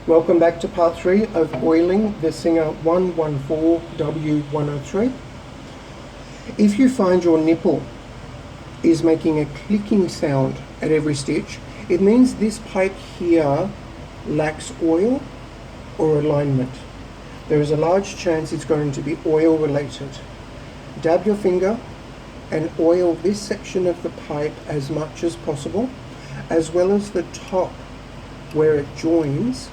Welcome back to part 3 of oiling the Singer 114W103. If you find your nipple is making a clicking sound at every stitch, it means this pipe here lacks oil or alignment. There is a large chance it's going to be oil related. Dab your finger and oil this section of the pipe as much as possible, as well as the top where it joins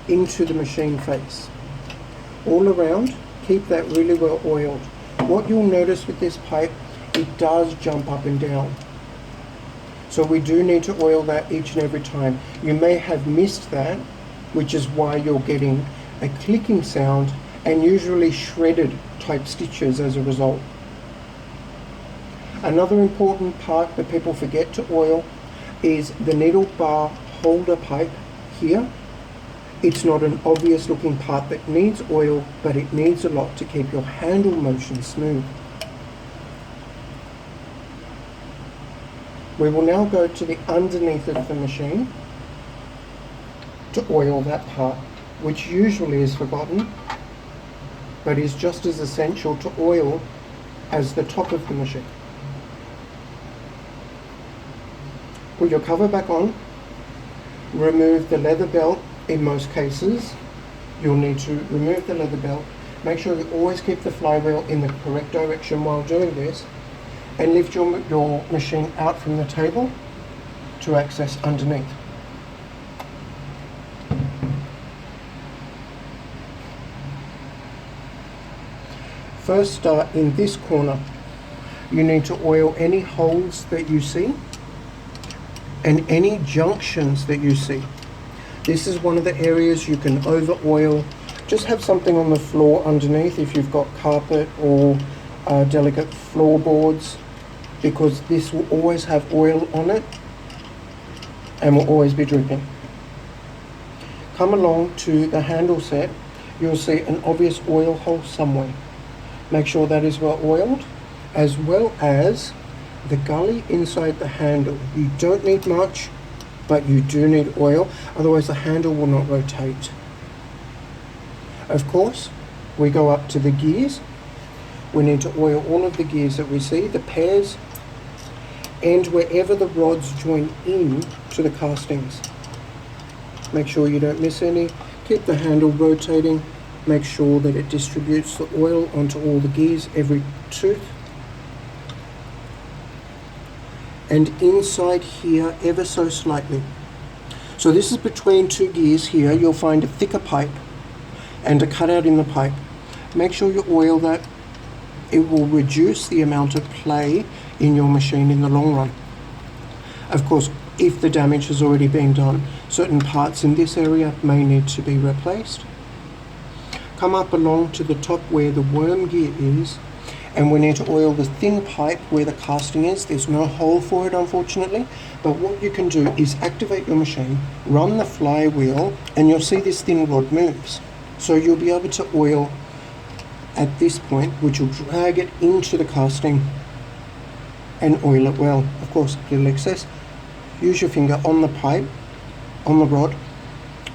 into the machine face. All around, keep that really well oiled. What you'll notice with this pipe, it does jump up and down. So we do need to oil that each and every time. You may have missed that, which is why you're getting a clicking sound and usually shredded type stitches as a result. Another important part that people forget to oil is the needle bar holder pipe here. It's not an obvious looking part that needs oil, but it needs a lot to keep your handle motion smooth. We will now go to the underneath of the machine to oil that part, which usually is forgotten, but is just as essential to oil as the top of the machine. Put your cover back on, remove the leather belt. In most cases, you'll need to remove the leather belt. Make sure you always keep the flywheel in the correct direction while doing this, and lift your machine out from the table to access underneath. First, start in this corner. You need to oil any holes that you see and any junctions that you see. This is one of the areas you can over oil. Just have something on the floor underneath if you've got carpet or delicate floorboards, because this will always have oil on it and will always be dripping. Come along to the handle set. You'll see an obvious oil hole somewhere. Make sure that is well oiled, as well as the gully inside the handle. You don't need much, but you do need oil, otherwise the handle will not rotate. Of course, we go up to the gears. We need to oil all of the gears that we see, the pairs, and wherever the rods join in to the castings. Make sure you don't miss any. Keep the handle rotating. Make sure that it distributes the oil onto all the gears, every tooth. And inside here ever so slightly. So this is between two gears here. You'll find a thicker pipe and a cutout in the pipe. Make sure you oil that. It will reduce the amount of play in your machine in the long run. Of course, if the damage has already been done, certain parts in this area may need to be replaced. Come up along to the top where the worm gear is, and we need to oil the thin pipe where the casting is. There's no hole for it, unfortunately, but what you can do is activate your machine, run the flywheel, and you'll see this thin rod moves. So you'll be able to oil at this point, which will drag it into the casting and oil it well. Of course, little excess. Use your finger on the pipe, on the rod,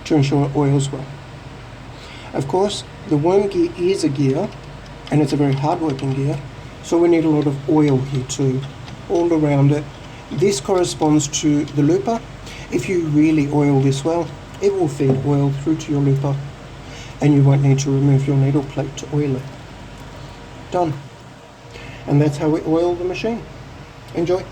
to ensure it oils well. Of course, the worm gear is a gear, and it's a very hard-working gear, so we need a lot of oil here too, all around it. This corresponds to the looper. If you really oil this well, it will feed oil through to your looper, and you won't need to remove your needle plate to oil it. Done. And that's how we oil the machine. Enjoy.